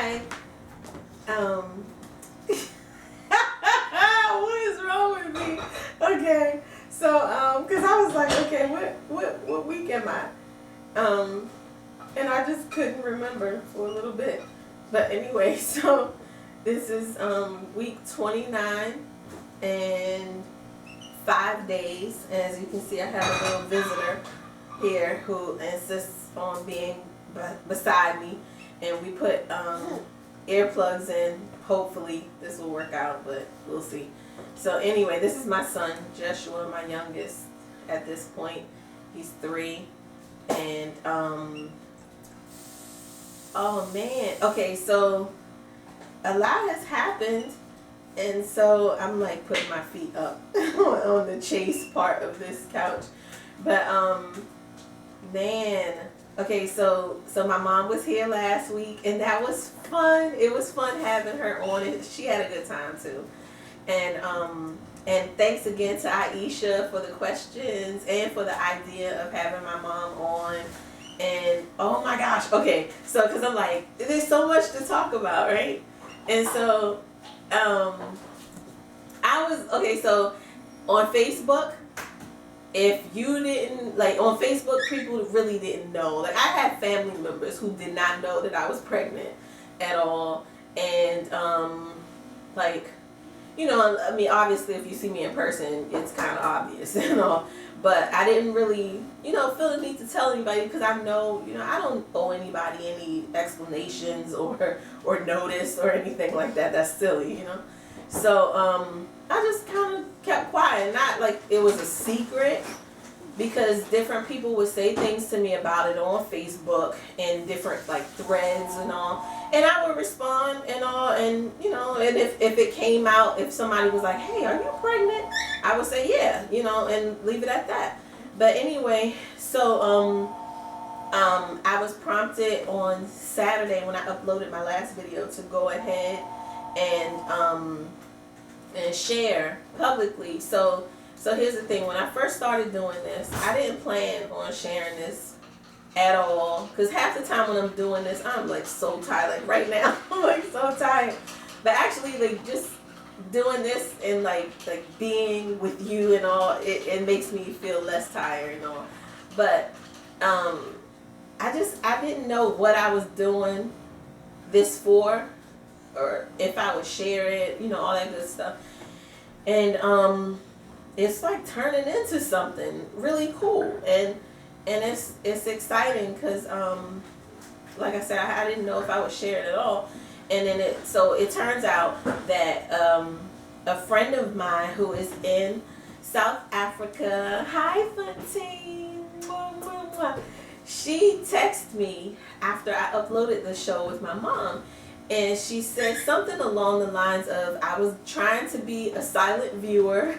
Hi. What is wrong with me? Okay, so because I was like, okay, what week am I? And I just couldn't remember for a little bit. But anyway, so this is week 29 and 5 days. As you can see, I have a little visitor here who insists on being beside me, and we put earplugs in. Hopefully this will work out, but we'll see. So anyway, this is my son Joshua, my youngest at this point. He's 3, and oh man, okay, so a lot has happened, and so I'm like putting my feet up on the chase part of this couch. But man, okay, so my mom was here last week, and that was fun. It was fun having her on it. She had a good time too. And thanks again to Aisha for the questions and for the idea of having my mom on. And oh my gosh, okay, so because I'm like, there's so much to talk about, right? And so I was, okay, so on Facebook, if you didn't, like on Facebook, people really didn't know. Like I had family members who did not know that I was pregnant at all. And like, you know, I mean, obviously if you see me in person, it's kind of obvious and all. But I didn't really, you know, feel the need to tell anybody because I know, you know, I don't owe anybody any explanations or notice or anything like that. That's silly, you know. So I just kind of kept quiet. Not like it was a secret, because different people would say things to me about it on Facebook and different like threads and all. And I would respond and all, and you know, and if it came out, if somebody was like, hey, are you pregnant? I would say, yeah, you know, and leave it at that. But anyway, so I was prompted on Saturday when I uploaded my last video to go ahead and share publicly. So here's the thing, when I first started doing this, I didn't plan on sharing this at all, because half the time when I'm doing this, I'm like so tired. Like right now, I'm like so tired. But actually, like just doing this and like being with you and all, it makes me feel less tired and all. But I didn't know what I was doing this for, or if I would share it, you know, all that good stuff. And it's like turning into something really cool, and it's exciting because like I said, I didn't know if I would share it at all. And then it turns out that a friend of mine who is in South Africa, hi Fontaine, she texted me after I uploaded the show with my mom, and she said something along the lines of, I was trying to be a silent viewer,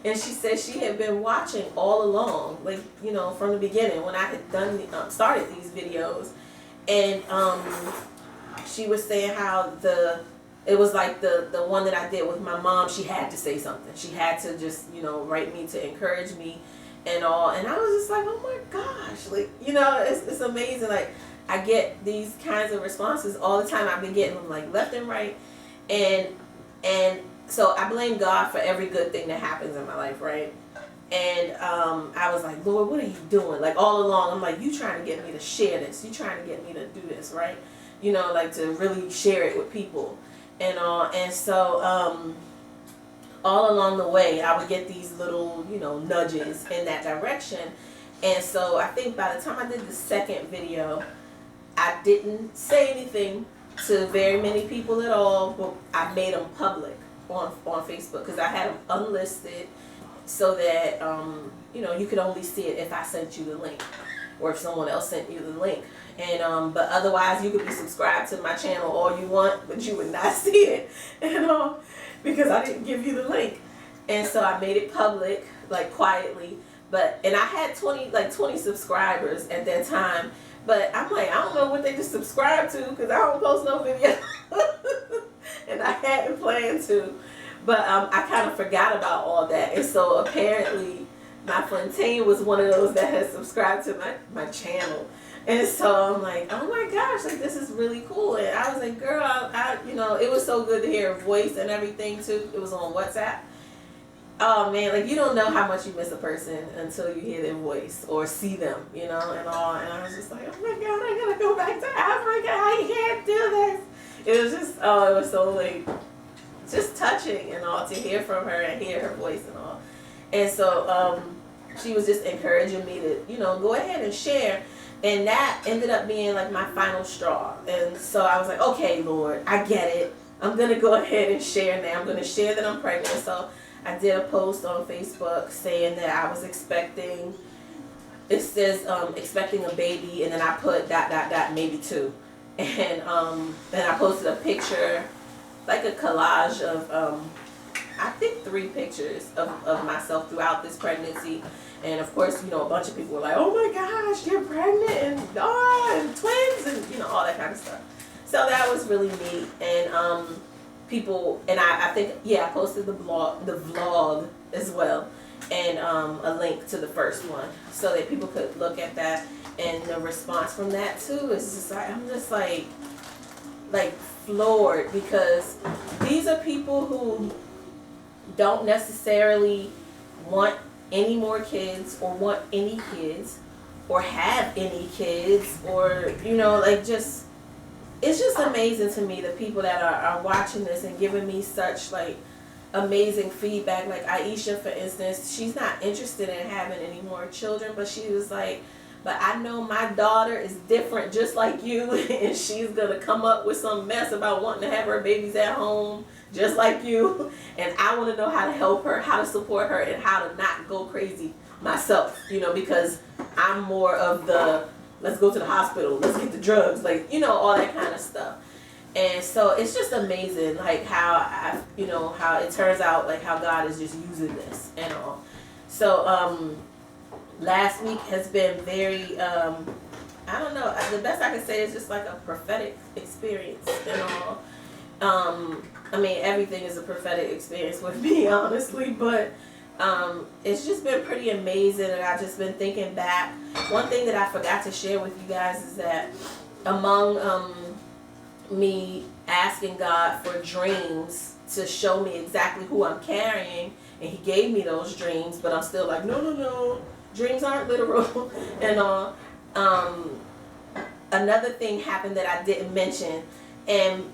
and she said she had been watching all along, like, you know, from the beginning when I had done started these videos. And she was saying how it was like the one that I did with my mom, she had to say something. She had to just, you know, write me to encourage me and all. And I was just like, oh my gosh, like, you know, it's amazing. Like, I get these kinds of responses all the time. I've been getting them like left and right. And so I blame God for every good thing that happens in my life, right? And I was like, Lord, what are you doing? Like all along, I'm like, you trying to get me to share this. You trying to get me to do this, right? You know, like to really share it with people and all. And so all along the way, I would get these little, you know, nudges in that direction. And so I think by the time I did the second video, I didn't say anything to very many people at all, but I made them public on Facebook because I had them unlisted so that you know, you could only see it if I sent you the link or if someone else sent you the link. And but otherwise, you could be subscribed to my channel all you want, but you would not see it, you know, because I didn't give you the link. And so I made it public, like quietly. And I had 20 subscribers at that time. But I'm like, I don't know what they just subscribed to because I don't post no video. And I hadn't planned to. But I kind of forgot about all that. And so apparently my Fontaine was one of those that had subscribed to my channel. And so I'm like, oh my gosh, like this is really cool. And I was like, girl, it was so good to hear her voice and everything too. It was on WhatsApp. Oh man, like you don't know how much you miss a person until you hear their voice or see them, and all. And I was just like, oh my God, I gotta go back to Africa. I can't do this. It was just, it was so like, just touching and all to hear from her and hear her voice and all. And so she was just encouraging me to, go ahead and share. And that ended up being like my final straw. And so I was like, okay, Lord, I get it. I'm going to go ahead and share now. I'm going to share that I'm pregnant. So I did a post on Facebook saying that I was expecting, it says expecting a baby, and then I put ... maybe two. And I posted a picture, like a collage of, I think 3 pictures of myself throughout this pregnancy. And of course, a bunch of people were like, oh my gosh, you're pregnant and twins and, all that kind of stuff. So that was really neat. And people, and I think, I posted the vlog as well, and a link to the first one so that people could look at that. And the response from that too is just like, I'm just like floored, because these are people who don't necessarily want any more kids or want any kids or have any kids or, just, it's just amazing to me, the people that are watching this and giving me such like amazing feedback. Like Aisha, for instance, she's not interested in having any more children, but she was like, but I know my daughter is different just like you, and she's going to come up with some mess about wanting to have her babies at home just like you, and I want to know how to help her, how to support her, and how to not go crazy myself, because I'm more of the, let's go to the hospital, let's get the drugs, like, all that kind of stuff. And so it's just amazing, like how how it turns out, like how God is just using this and all. So last week has been very, I don't know, the best I can say is just like a prophetic experience and all. Everything is a prophetic experience with me, honestly, but it's just been pretty amazing, and I've just been thinking back. One thing that I forgot to share with you guys is that among me asking God for dreams to show me exactly who I'm carrying, and He gave me those dreams, but I'm still like, no, dreams aren't literal and all. Another thing happened that I didn't mention, and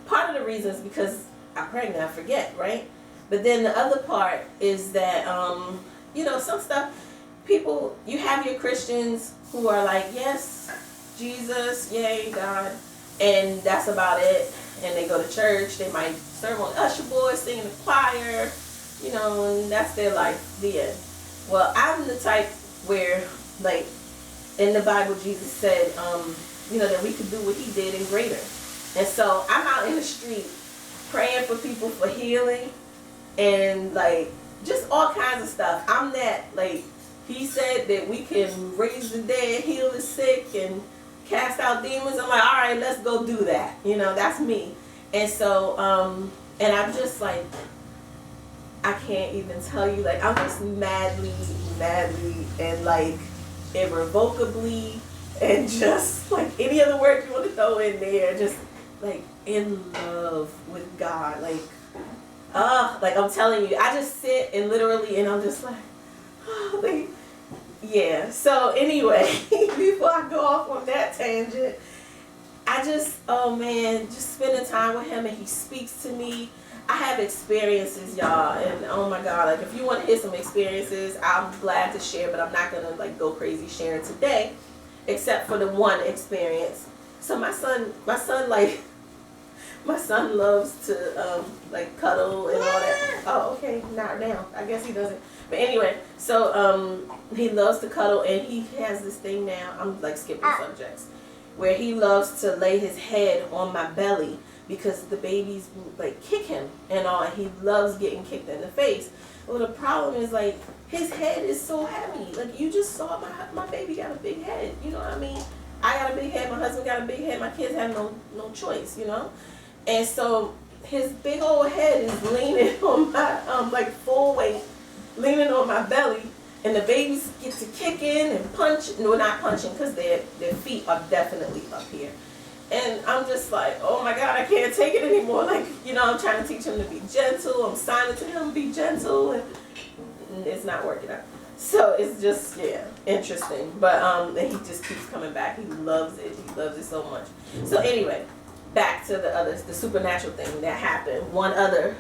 part of the reason is because I'm pregnant, I forget, right? But then the other part is that, some stuff, people, you have your Christians who are like, yes, Jesus, yay, God, and that's about it. And they go to church, they might serve on usher boys, sing in the choir, and that's their life, the end. Well, I'm the type where, like, in the Bible, Jesus said, that we could do what He did and greater. And so I'm out in the street praying for people for healing and like just all kinds of stuff. I'm that, like, He said that we can raise the dead, heal the sick, and cast out demons. I'm like, all right, let's go do that. That's me. And so, and I'm just like, I can't even tell you, like, I'm just madly, and like irrevocably, and just like any other word you want to throw in there, just like in love with God. Like I'm telling you, I just sit and literally, and I'm just like, oh, like, yeah. So anyway, before I go off on that tangent, I just, just spending time with Him, and He speaks to me. I have experiences, y'all, and oh my God, like if you want to hear some experiences, I'm glad to share, but I'm not gonna like go crazy sharing today, except for the one experience. So my son loves to like cuddle and all that. Oh, okay, not now. I guess he doesn't. But anyway, so he loves to cuddle, and he has this thing now. I'm like skipping subjects, where he loves to lay his head on my belly, because the babies like kick him and all, and he loves getting kicked in the face. Well, the problem is, like, his head is so heavy. Like, you just saw my baby got a big head, you know what I mean? I got a big head, my husband got a big head, my kids have no choice, And so his big old head is leaning on my, like full weight, leaning on my belly. and the babies get to kicking and punch. No, not punching, because their feet are definitely up here. And I'm just like, oh my God, I can't take it anymore. Like, I'm trying to teach him to be gentle. I'm signing to him, be gentle, and it's not working out. So it's just, interesting. But and he just keeps coming back. He loves it. He loves it so much. So anyway, back to the supernatural thing that happened. One other.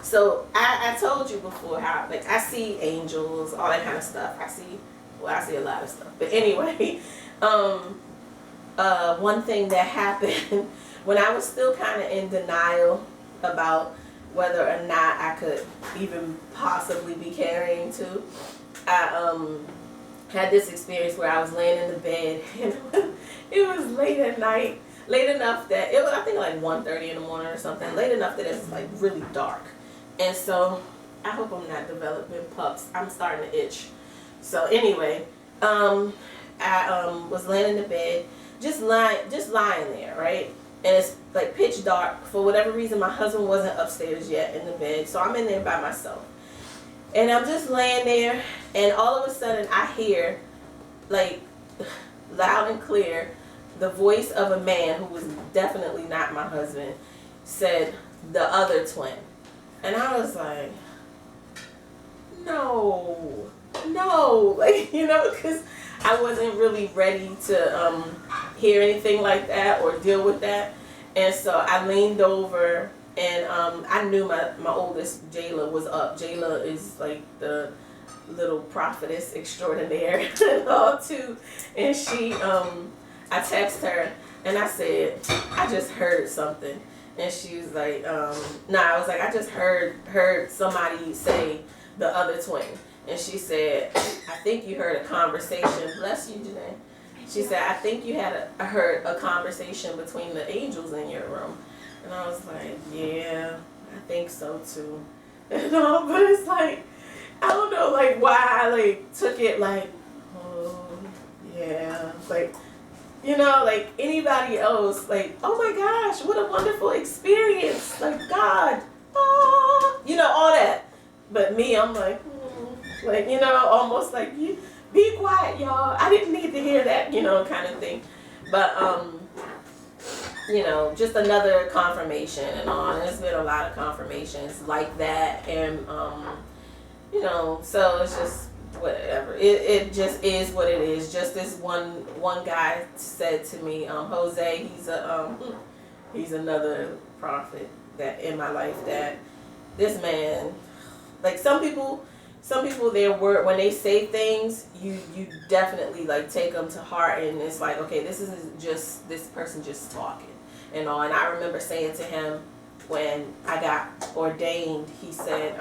So I told you before how, like, I see angels, all that kind of stuff. I see a lot of stuff. But anyway, one thing that happened when I was still kind of in denial about whether or not I could even possibly be carrying two, I had this experience where I was laying in the bed and it was late at night, late enough that it was, I think, like 1:30 in the morning or something, late enough that it's like really dark. And so I hope I'm not developing pups. I'm starting to itch. So anyway, I was laying in the bed, just lying there, right? And it's like pitch dark. For whatever reason, my husband wasn't upstairs yet in the bed, so I'm in there by myself. And I'm just laying there, and all of a sudden I hear, like, loud and clear, the voice of a man who was definitely not my husband said, "The other twin." And I was like, no, like, because I wasn't really ready to hear anything like that or deal with that. And so I leaned over, and I knew my oldest, Jayla, was up. Jayla is like the little prophetess extraordinaire and all too. And she, I texted her and I said, I just heard something. And she was like, I was like, I just heard somebody say the other twin. And she said, I think you heard a conversation. Bless you, Janae. She said, I think you heard a conversation between the angels in your room. And I was like, yeah, I think so too. But it's like, I don't know, like, why I like took it like, oh yeah, like, like anybody else, like, oh my gosh, what a wonderful experience, like, God, all that. But me, I'm like, like, almost like, you be quiet, y'all. I didn't need to hear that, kind of thing. But just another confirmation and all. And there's been a lot of confirmations like that, and so it's just whatever. It just is what it is. Just this one guy said to me, Jose, he's another prophet that in my life, that this man, like, some people their word, when they say things, you definitely like take them to heart, and it's like, okay, this isn't just this person just talking and all. And I remember saying to him when I got ordained, he said,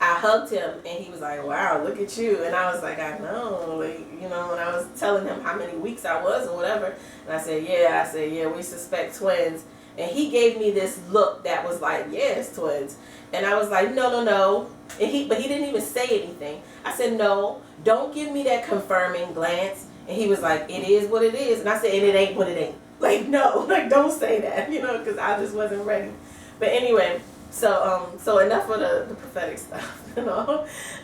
I hugged him and he was like, wow, look at you. And I was like, I know, like, and I was telling him how many weeks I was or whatever. And I said, yeah, we suspect twins. And he gave me this look that was like, yeah, it's twins. And I was like, no. But he didn't even say anything. I said, no, don't give me that confirming glance. And he was like, it is what it is. And I said, and it ain't what it ain't. Like, no, like, don't say that, because I just wasn't ready. But anyway, so enough of the prophetic stuff,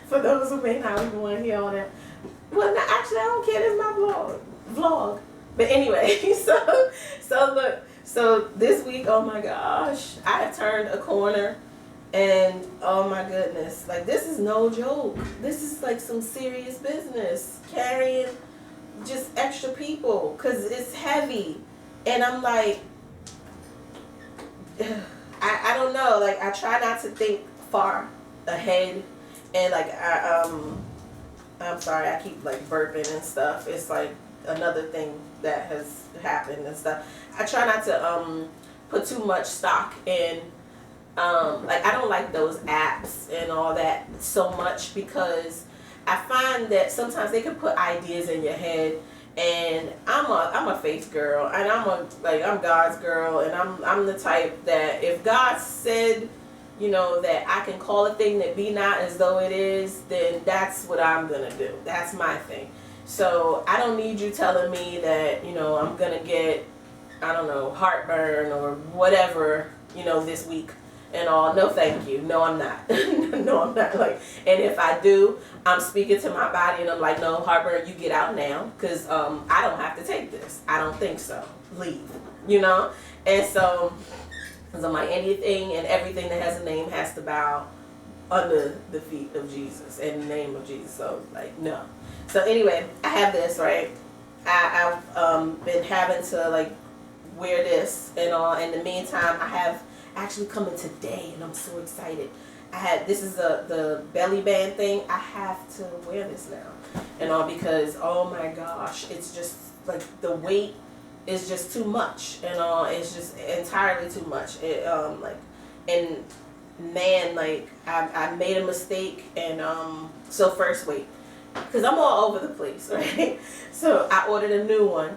for those who may not even want to hear all that. Well, no, actually, I don't care. This is my vlog. But anyway, so look, so this week, oh my gosh, I have turned a corner. And oh my goodness, like, this is no joke. This is like some serious business, carrying just extra people, because it's heavy. And I'm like, I don't know, like, I try not to think far ahead. And like, I'm sorry, I keep like burping and stuff. It's like another thing that has happened and stuff. I try not to put too much stock in, like, I don't like those apps and all that so much, because I find that sometimes they can put ideas in your head. And I'm a faith girl, and I'm God's girl, and I'm the type that if God said, that I can call a thing that be not as though it is, then that's what I'm gonna do. That's my thing. So I don't need you telling me that, I'm gonna get, I don't know, heartburn or whatever, this week. and all. No, thank you. No, I'm not. No, I'm not. Like, and if I do, I'm speaking to my body, and I'm like, no, heartburn, you get out now, because I don't have to take this. I don't think so. Leave. You know? And so, because I'm like, anything and everything that has a name has to bow under the feet of Jesus, in the name of Jesus. So, like, no. So anyway, I have this, right? I've been having to, like, wear this and all. In the meantime, I have actually come in today, and I'm so excited. This is the belly band thing. I have to wear this now and all, because oh my gosh, it's just like the weight is just too much and all. It's just entirely too much. And man, like I made a mistake, and so first wait, because I'm all over the place, right? So I ordered a new one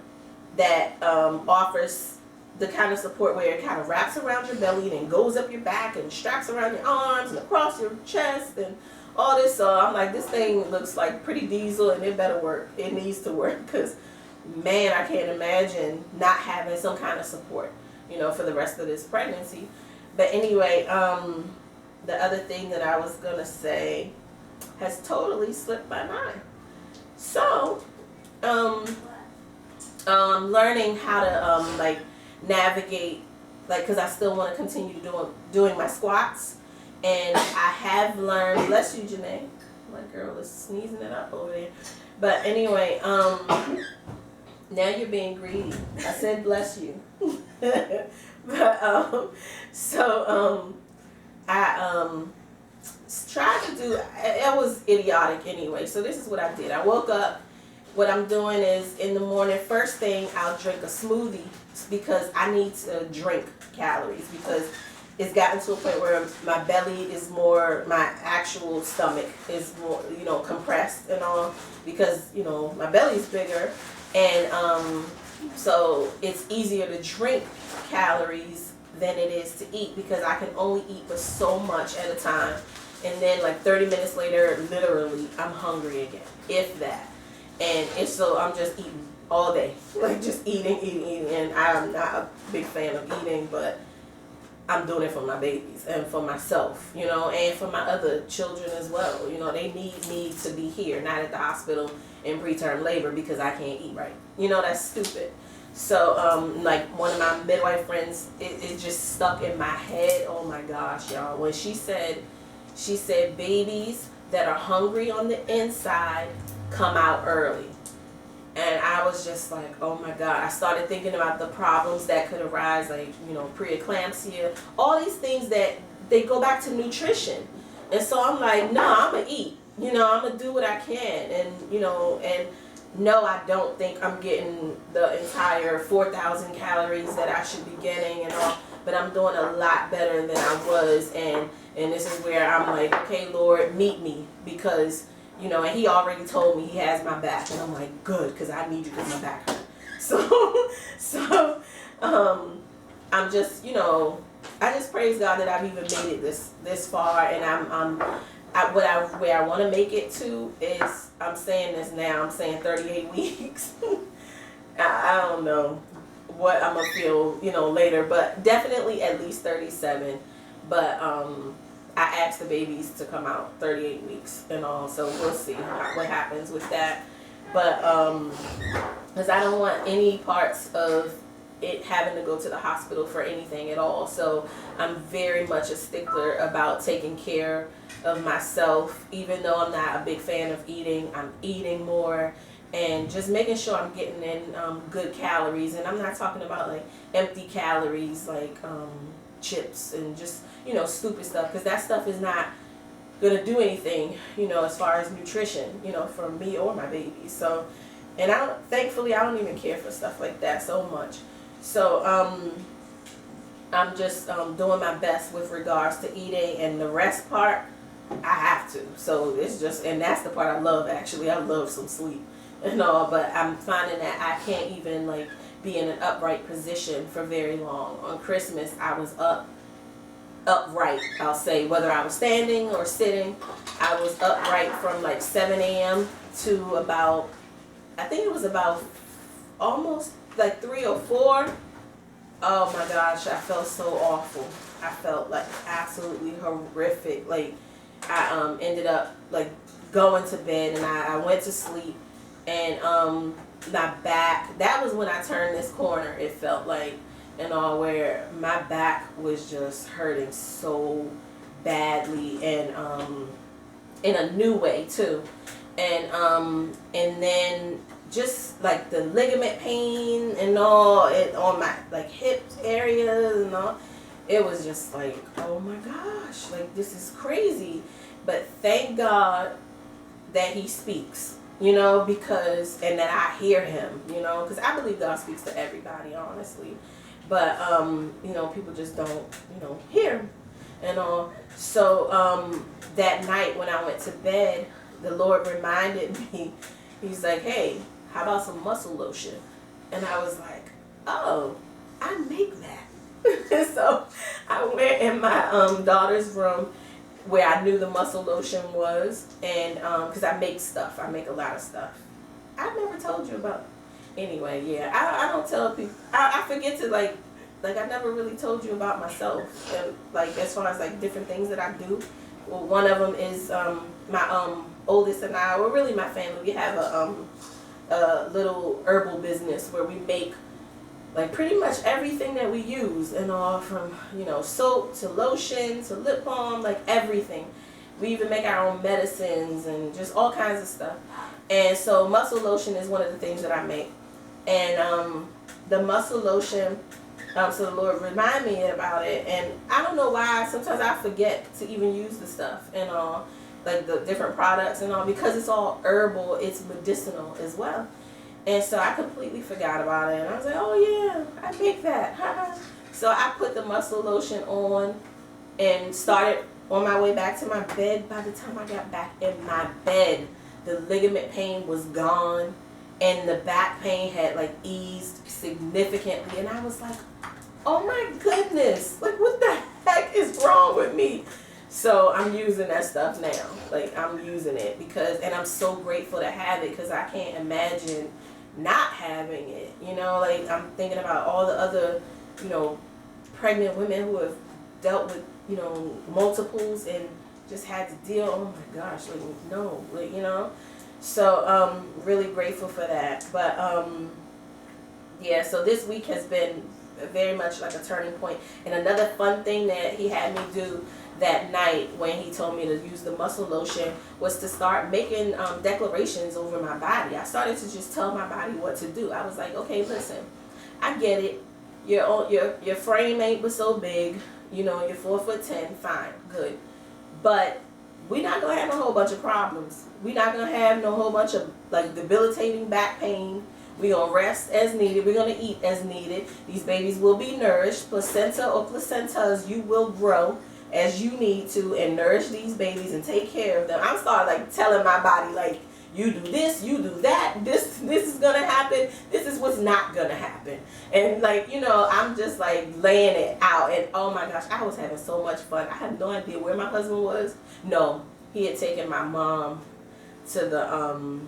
that offers the kind of support where it kind of wraps around your belly and goes up your back and straps around your arms and across your chest and all this. So I'm like, this thing looks like pretty diesel, and it better work. It needs to work, because man, I can't imagine not having some kind of support, you know, for the rest of this pregnancy. But anyway, the other thing that I was gonna say has totally slipped my mind. So, learning how to like navigate, like, because I still want to continue doing my squats, and I have learned. Bless you, Janae. My girl is sneezing it up over there. But anyway, now you're being greedy. I said bless you. But I tried to do. It was idiotic anyway. So this is what I did. I woke up. What I'm doing is, in the morning, first thing, I'll drink a smoothie, because I need to drink calories, because it's gotten to a point where my belly is more, my actual stomach is more, you know, compressed and all, because, you know, my belly's bigger, and so it's easier to drink calories than it is to eat, because I can only eat but so much at a time, and then like 30 minutes later, literally, I'm hungry again, if that. And it's so I'm just eating all day, like just eating, and I'm not a big fan of eating, but I'm doing it for my babies and for myself, you know, and for my other children as well. You know, they need me to be here, not at the hospital in preterm labor, because I can't eat right. You know, that's stupid. So, like one of my midwife friends, it just stuck in my head. Oh my gosh, y'all. When she said babies that are hungry on the inside come out early. And I was just like, oh my God. I started thinking about the problems that could arise, like, you know, preeclampsia, all these things that they go back to nutrition. And so I'm like, no, I'm going to eat. You know, I'm going to do what I can. And, you know, and no, I don't think I'm getting the entire 4,000 calories that I should be getting and all. But I'm doing a lot better than I was. And this is where I'm like, okay, Lord, meet me, because you know, and he already told me he has my back, and I'm like, good, because I need you, because my back hurt. So, I'm just, you know, I just praise God that I've even made it this far, and where I want to make it to is, I'm saying this now, I'm saying 38 weeks. I don't know what I'm gonna feel, you know, later, but definitely at least 37. But I asked the babies to come out 38 weeks and all, so we'll see what happens with that. But because I don't want any parts of it having to go to the hospital for anything at all. So I'm very much a stickler about taking care of myself. Even though I'm not a big fan of eating, I'm eating more and just making sure I'm getting in good calories. And I'm not talking about like empty calories like chips and just, you know, stupid stuff, because that stuff is not gonna do anything, you know, as far as nutrition, you know, for me or my baby. So, and thankfully I don't even care for stuff like that so much. So I'm just doing my best with regards to eating, and the rest part I have to. So it's just, and that's the part I love, actually. I love some sleep and all, but I'm finding that I can't even like be in an upright position for very long. On Christmas I was upright, I'll say, whether I was standing or sitting. I was upright from like 7 a.m. to about, I think it was about almost like 3 or 4. Oh my gosh, I felt so awful. I felt like absolutely horrific. Like I ended up like going to bed, and I went to sleep, and my back, that was when I turned this corner, it felt like, and all, where my back was just hurting so badly, and in a new way too. And then just like the ligament pain and all it on my like hips areas and all, it was just like, oh my gosh, like this is crazy. But thank God that he speaks, you know, because, and that I hear him, you know, because I believe God speaks to everybody, honestly. But you know, people just don't, you know, hear him and all. So that night when I went to bed, the Lord reminded me, he's like, hey, how about some muscle lotion? And I was like, oh, I make that. So I went in my daughter's room where I knew the muscle lotion was, and because I make stuff, I make a lot of stuff. I've never told you about. Anyway, yeah, I don't tell people. I forget to like I never really told you about myself, and like as far as like different things that I do. Well, one of them is my oldest and I, or really my family, we have a little herbal business where we make like pretty much everything that we use, and all from, you know, soap to lotion to lip balm, like everything. We even make our own medicines and just all kinds of stuff. And so muscle lotion is one of the things that I make. And the muscle lotion, so the Lord reminded me about it, and I don't know why sometimes I forget to even use the stuff and all, like the different products and all, because it's all herbal, it's medicinal as well. And so I completely forgot about it, and I was like, oh yeah, I make that. So I put the muscle lotion on and started on my way back to my bed. By the time I got back in my bed, the ligament pain was gone, and the back pain had like eased significantly, and I was like, oh my goodness, like what the heck is wrong with me? So I'm using that stuff now. Like I'm using it because, and I'm so grateful to have it, because I can't imagine not having it. You know, like I'm thinking about all the other, you know, pregnant women who have dealt with, you know, multiples and just had to deal. Oh my gosh, like no, like, you know. So really grateful for that. But yeah, so this week has been very much like a turning point. And another fun thing that he had me do that night when he told me to use the muscle lotion was to start making declarations over my body. I started to just tell my body what to do. I was like, okay, listen, I get it. Your frame ain't but so big. You know, you're 4'10", fine, good. But we're not gonna have a whole bunch of problems. We're not gonna have no whole bunch of like debilitating back pain. We're going to rest as needed. We're going to eat as needed. These babies will be nourished. Placenta or placentas, you will grow as you need to and nourish these babies and take care of them. I'm starting like telling my body, like, you do this, you do that. This is going to happen. This is what's not going to happen. And like, you know, I'm just like laying it out. And oh my gosh, I was having so much fun. I had no idea where my husband was. No, he had taken my mom to the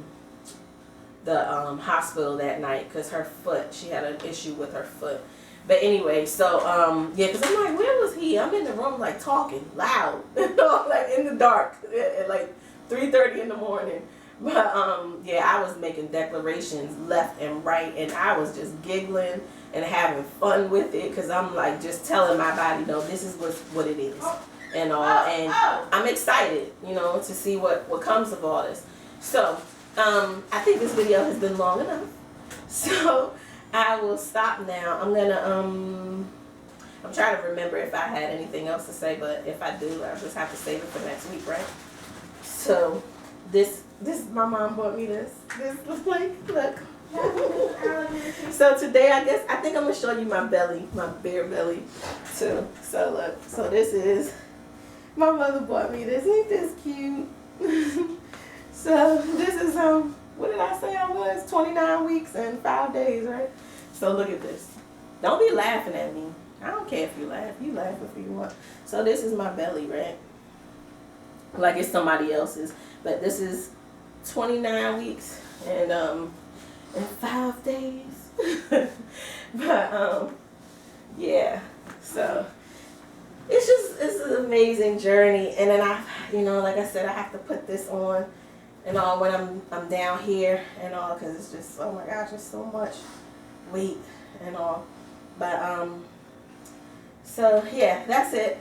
hospital that night because her foot, she had an issue with her foot. But anyway, so yeah, because I'm like, where was he? I'm in the room like talking loud, like in the dark at like 3:30 in the morning. But yeah, I was making declarations left and right, and I was just giggling and having fun with it, because I'm like just telling my body, no, this is what it is and all. And I'm excited, you know, to see what comes of all this. So I think this video has been long enough, so I will stop now. I'm gonna I'm trying to remember if I had anything else to say, but if I do, I'll just have to save it for next week, right? So this my mom bought me this. This looks like, look. So today I think I'm gonna show you my belly, my bare belly too. So look, so this is, my mother bought me this. Ain't this cute? So this is what did I say I was? 29 weeks and 5 days, right? So look at this. Don't be laughing at me. I don't care if you laugh. You laugh if you want. So this is my belly, right? Like it's somebody else's. But this is 29 weeks and 5 days. But yeah. So amazing journey. And then like I said, I have to put this on and all when I'm down here and all, because it's just, oh my gosh, there's so much weight and all. But so yeah, that's it.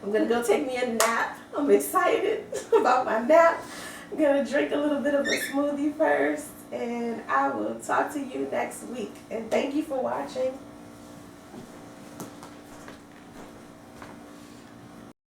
I'm gonna go take me a nap. I'm excited about my nap. I'm gonna drink a little bit of a smoothie first, and I will talk to you next week. And thank you for watching.